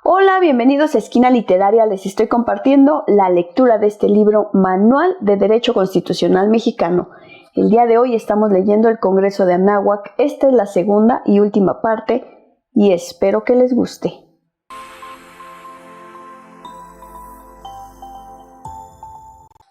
Hola, bienvenidos a Esquina Literaria. Les estoy compartiendo la lectura de este libro Manual de Derecho Constitucional Mexicano. El día de hoy estamos leyendo el Congreso de Anáhuac. Esta es la segunda y última parte y espero que les guste.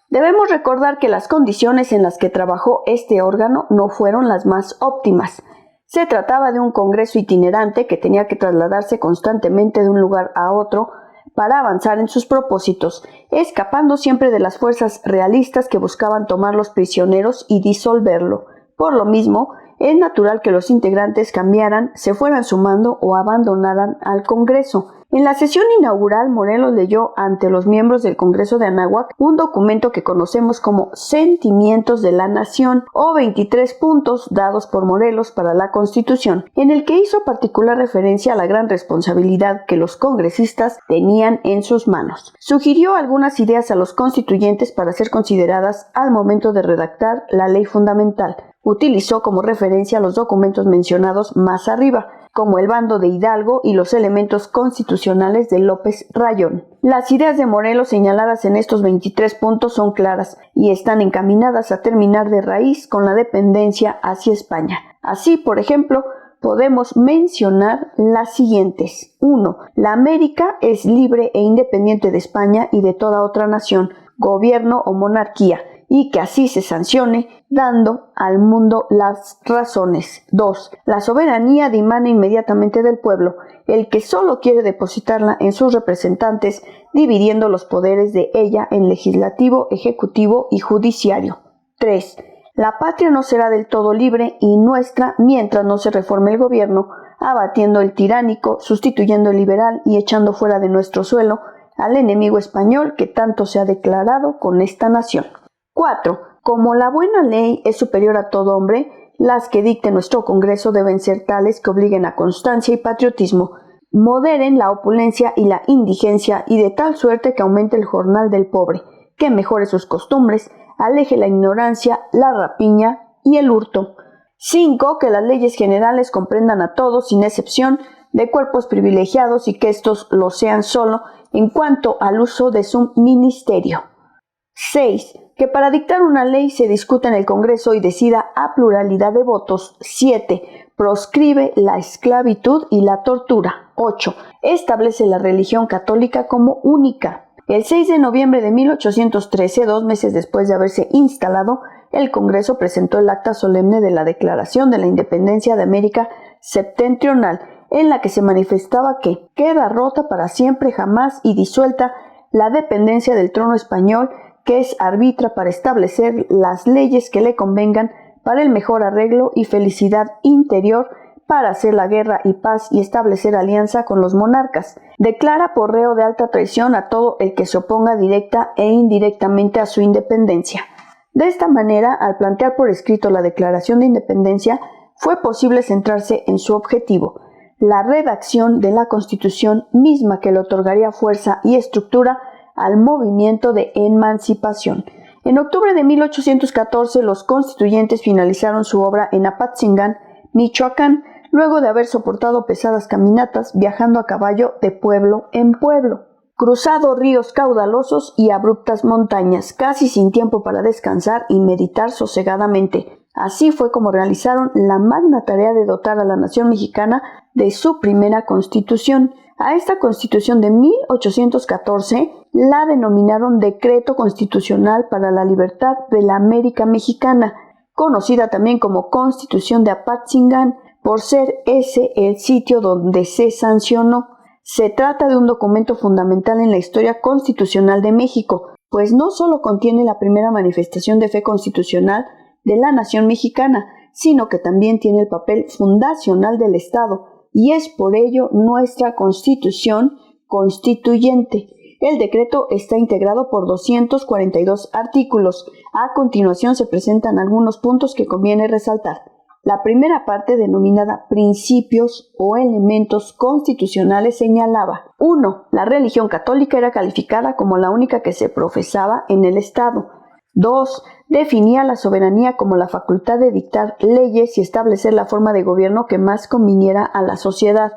Debemos recordar que las condiciones en las que trabajó este órgano no fueron las más óptimas. Se trataba de un congreso itinerante que tenía que trasladarse constantemente de un lugar a otro para avanzar en sus propósitos, escapando siempre de las fuerzas realistas que buscaban tomar los prisioneros y disolverlo. Por lo mismo, es natural que los integrantes cambiaran, se fueran sumando o abandonaran al Congreso. En la sesión inaugural, Morelos leyó ante los miembros del Congreso de Anáhuac un documento que conocemos como Sentimientos de la Nación o 23 puntos dados por Morelos para la Constitución, en el que hizo particular referencia a la gran responsabilidad que los congresistas tenían en sus manos. Sugirió algunas ideas a los constituyentes para ser consideradas al momento de redactar la ley fundamental. Utilizó como referencia los documentos mencionados más arriba, como el bando de Hidalgo y los elementos constitucionales de López Rayón. Las ideas de Morelos señaladas en estos 23 puntos son claras y están encaminadas a terminar de raíz con la dependencia hacia España. Así, por ejemplo, podemos mencionar las siguientes. 1. La América es libre e independiente de España y de toda otra nación, gobierno o monarquía, y que así se sancione, dando al mundo las razones. 2. La soberanía dimana inmediatamente del pueblo, el que solo quiere depositarla en sus representantes, dividiendo los poderes de ella en legislativo, ejecutivo y judiciario. 3. La patria no será del todo libre y nuestra mientras no se reforme el gobierno, abatiendo el tiránico, sustituyendo el liberal y echando fuera de nuestro suelo al enemigo español que tanto se ha declarado con esta nación. 4. Como la buena ley es superior a todo hombre, las que dicte nuestro Congreso deben ser tales que obliguen a constancia y patriotismo, moderen la opulencia y la indigencia y de tal suerte que aumente el jornal del pobre, que mejore sus costumbres, aleje la ignorancia, la rapiña y el hurto. 5. Que las leyes generales comprendan a todos, sin excepción, de cuerpos privilegiados y que éstos lo sean solo en cuanto al uso de su ministerio. 6. Que para dictar una ley se discuta en el Congreso y decida a pluralidad de votos. 7. Proscribe la esclavitud y la tortura. 8. Establece la religión católica como única. El 6 de noviembre de 1813, 2 meses después de haberse instalado, el Congreso presentó el acta solemne de la Declaración de la Independencia de América Septentrional, en la que se manifestaba que queda rota para siempre, jamás y disuelta la dependencia del trono español, que es arbitra para establecer las leyes que le convengan para el mejor arreglo y felicidad interior, para hacer la guerra y paz y establecer alianza con los monarcas. Declara por reo de alta traición a todo el que se oponga directa e indirectamente a su independencia. De esta manera, al plantear por escrito la Declaración de Independencia, fue posible centrarse en su objetivo, la redacción de la Constitución misma que le otorgaría fuerza y estructura al movimiento de emancipación. En octubre de 1814, los constituyentes finalizaron su obra en Apatzingán, Michoacán, luego de haber soportado pesadas caminatas viajando a caballo de pueblo en pueblo, cruzado ríos caudalosos y abruptas montañas, casi sin tiempo para descansar y meditar sosegadamente. Así fue como realizaron la magna tarea de dotar a la nación mexicana de su primera constitución. A esta Constitución de 1814 la denominaron Decreto Constitucional para la Libertad de la América Mexicana, conocida también como Constitución de Apatzingán, por ser ese el sitio donde se sancionó. Se trata de un documento fundamental en la historia constitucional de México, pues no solo contiene la primera manifestación de fe constitucional de la nación mexicana, sino que también tiene el papel fundacional del Estado, y es por ello nuestra Constitución constituyente. El decreto está integrado por 242 artículos. A continuación se presentan algunos puntos que conviene resaltar. La primera parte, denominada Principios o Elementos Constitucionales, señalaba: 1. La religión católica era calificada como la única que se profesaba en el Estado. 2. Definía la soberanía como la facultad de dictar leyes y establecer la forma de gobierno que más conviniera a la sociedad.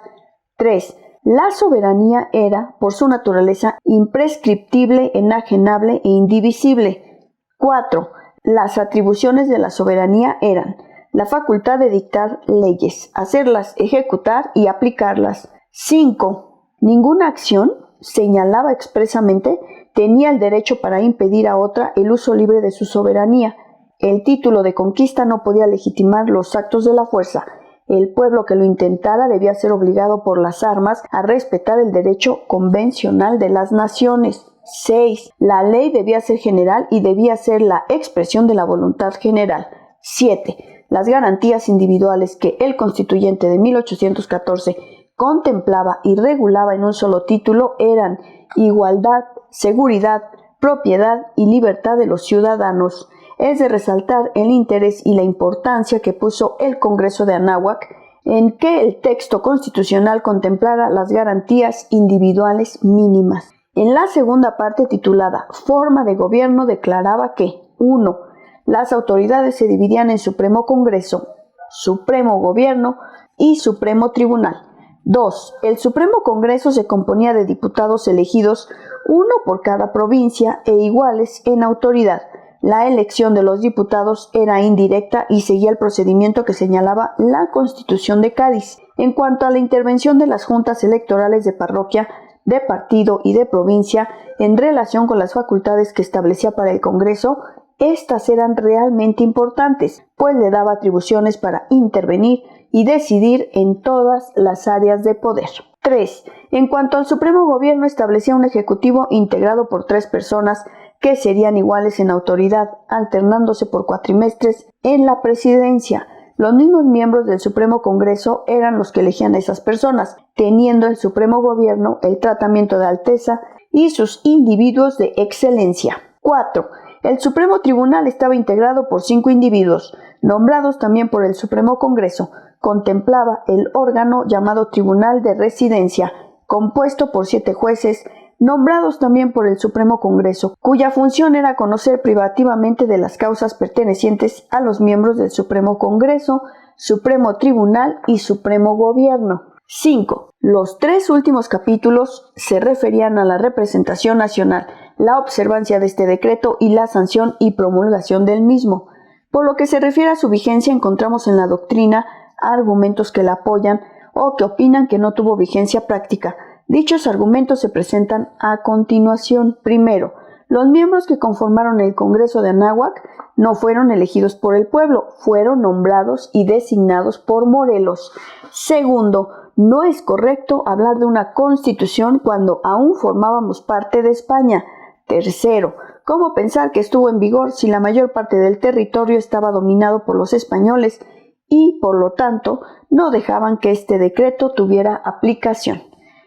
3. La soberanía era, por su naturaleza, imprescriptible, enajenable e indivisible. 4. Las atribuciones de la soberanía eran la facultad de dictar leyes, hacerlas ejecutar y aplicarlas. 5. Ninguna acción, señalaba expresamente, tenía el derecho para impedir a otra el uso libre de su soberanía. El título de conquista no podía legitimar los actos de la fuerza. El pueblo que lo intentara debía ser obligado por las armas a respetar el derecho convencional de las naciones. 6. La ley debía ser general y debía ser la expresión de la voluntad general. 7. Las garantías individuales que el Constituyente de 1814 contemplaba y regulaba en un solo título eran igualdad, seguridad, propiedad y libertad de los ciudadanos. Es de resaltar el interés y la importancia que puso el Congreso de Anáhuac en que el texto constitucional contemplara las garantías individuales mínimas. En la segunda parte titulada Forma de Gobierno declaraba que 1. Las autoridades se dividían en Supremo Congreso, Supremo Gobierno y Supremo Tribunal. 2. El Supremo Congreso se componía de diputados elegidos, uno por cada provincia e iguales en autoridad. La elección de los diputados era indirecta y seguía el procedimiento que señalaba la Constitución de Cádiz. En cuanto a la intervención de las juntas electorales de parroquia, de partido y de provincia en relación con las facultades que establecía para el Congreso, estas eran realmente importantes, pues le daba atribuciones para intervenir y decidir en todas las áreas de poder. 3. En cuanto al Supremo Gobierno, establecía un ejecutivo integrado por 3 personas que serían iguales en autoridad, alternándose por cuatrimestres en la presidencia. Los mismos miembros del Supremo Congreso eran los que elegían a esas personas, teniendo el Supremo Gobierno el tratamiento de alteza y sus individuos de excelencia. 4. El Supremo Tribunal estaba integrado por 5 individuos, nombrados también por el Supremo Congreso. Contemplaba el órgano llamado Tribunal de Residencia, compuesto por 7 jueces, nombrados también por el Supremo Congreso, cuya función era conocer privativamente de las causas pertenecientes a los miembros del Supremo Congreso, Supremo Tribunal y Supremo Gobierno. 5. Los 3 últimos capítulos se referían a la representación nacional, la observancia de este decreto y la sanción y promulgación del mismo. Por lo que se refiere a su vigencia, encontramos en la doctrina argumentos que la apoyan o que opinan que no tuvo vigencia práctica. Dichos argumentos se presentan a continuación. Primero, los miembros que conformaron el Congreso de Anáhuac no fueron elegidos por el pueblo, fueron nombrados y designados por Morelos. Segundo, no es correcto hablar de una constitución cuando aún formábamos parte de España. Tercero, ¿cómo pensar que estuvo en vigor si la mayor parte del territorio estaba dominado por los españoles y, por lo tanto, no dejaban que este decreto tuviera aplicación?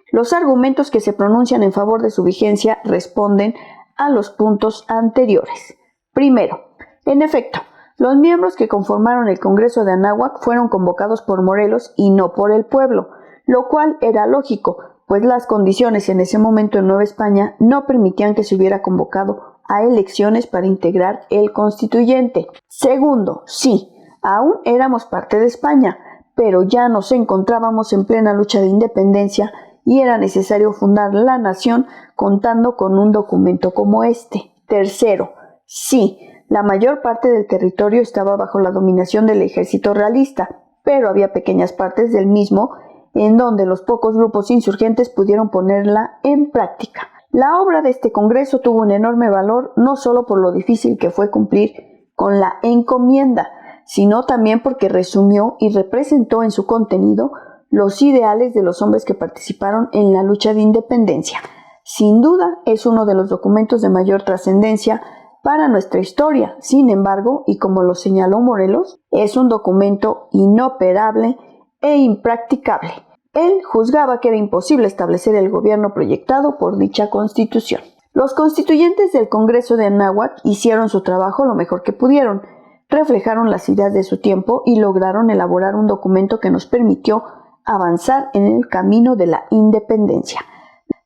Los argumentos que se pronuncian en favor de su vigencia responden a los puntos anteriores. Primero, en efecto, los miembros que conformaron el Congreso de Anáhuac fueron convocados por Morelos y no por el pueblo, lo cual era lógico, pues las condiciones en ese momento en Nueva España no permitían que se hubiera convocado a elecciones para integrar el constituyente. Segundo, sí, aún éramos parte de España, pero ya nos encontrábamos en plena lucha de independencia y era necesario fundar la nación contando con un documento como este. Tercero, sí, la mayor parte del territorio estaba bajo la dominación del ejército realista, pero había pequeñas partes del mismo en donde los pocos grupos insurgentes pudieron ponerla en práctica. La obra de este Congreso tuvo un enorme valor no solo por lo difícil que fue cumplir con la encomienda, sino también porque resumió y representó en su contenido los ideales de los hombres que participaron en la lucha de independencia. Sin duda, es uno de los documentos de mayor trascendencia para nuestra historia. Sin embargo, y como lo señaló Morelos, es un documento inoperable e impracticable. Él juzgaba que era imposible establecer el gobierno proyectado por dicha constitución. Los constituyentes del Congreso de Anáhuac hicieron su trabajo lo mejor que pudieron, reflejaron las ideas de su tiempo y lograron elaborar un documento que nos permitió avanzar en el camino de la independencia.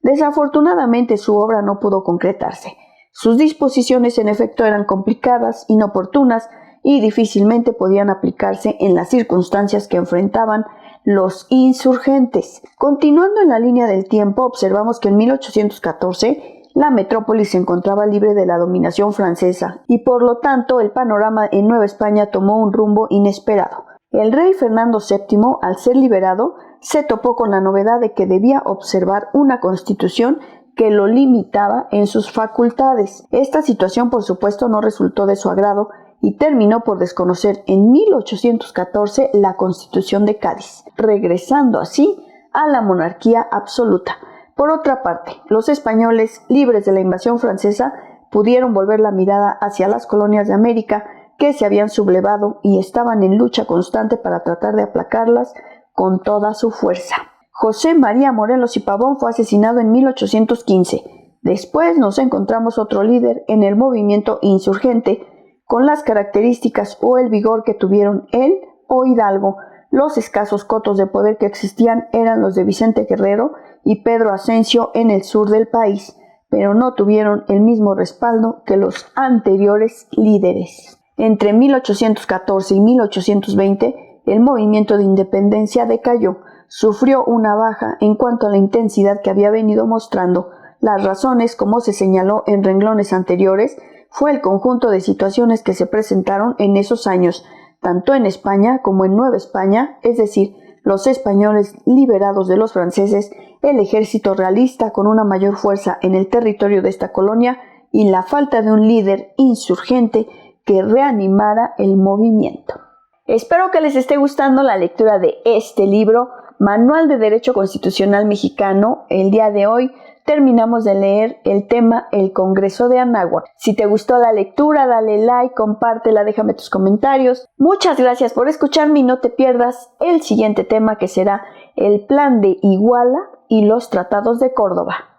Desafortunadamente su obra no pudo concretarse. Sus disposiciones en efecto eran complicadas, inoportunas y difícilmente podían aplicarse en las circunstancias que enfrentaban los insurgentes. Continuando en la línea del tiempo, observamos que en 1814 la metrópoli se encontraba libre de la dominación francesa y por lo tanto el panorama en Nueva España tomó un rumbo inesperado. El rey Fernando VII, al ser liberado, se topó con la novedad de que debía observar una constitución que lo limitaba en sus facultades. Esta situación, por supuesto, no resultó de su agrado y terminó por desconocer en 1814 la Constitución de Cádiz, regresando así a la monarquía absoluta. Por otra parte, los españoles, libres de la invasión francesa, pudieron volver la mirada hacia las colonias de América que se habían sublevado y estaban en lucha constante para tratar de aplacarlas con toda su fuerza. José María Morelos y Pavón fue asesinado en 1815. Después nos encontramos otro líder en el movimiento insurgente, con las características o el vigor que tuvieron él o Hidalgo. Los escasos cotos de poder que existían eran los de Vicente Guerrero y Pedro Asensio en el sur del país, pero no tuvieron el mismo respaldo que los anteriores líderes. Entre 1814 y 1820, el movimiento de independencia decayó, sufrió una baja en cuanto a la intensidad que había venido mostrando. Las razones, como se señaló en renglones anteriores, fue el conjunto de situaciones que se presentaron en esos años, tanto en España como en Nueva España, es decir, los españoles liberados de los franceses, el ejército realista con una mayor fuerza en el territorio de esta colonia y la falta de un líder insurgente que reanimara el movimiento. Espero que les esté gustando la lectura de este libro, Manual de Derecho Constitucional Mexicano. El día de hoy terminamos de leer el tema El Congreso de Anáhuac. Si te gustó la lectura, dale like, compártela, déjame tus comentarios. Muchas gracias por escucharme y no te pierdas el siguiente tema, que será el Plan de Iguala y los Tratados de Córdoba.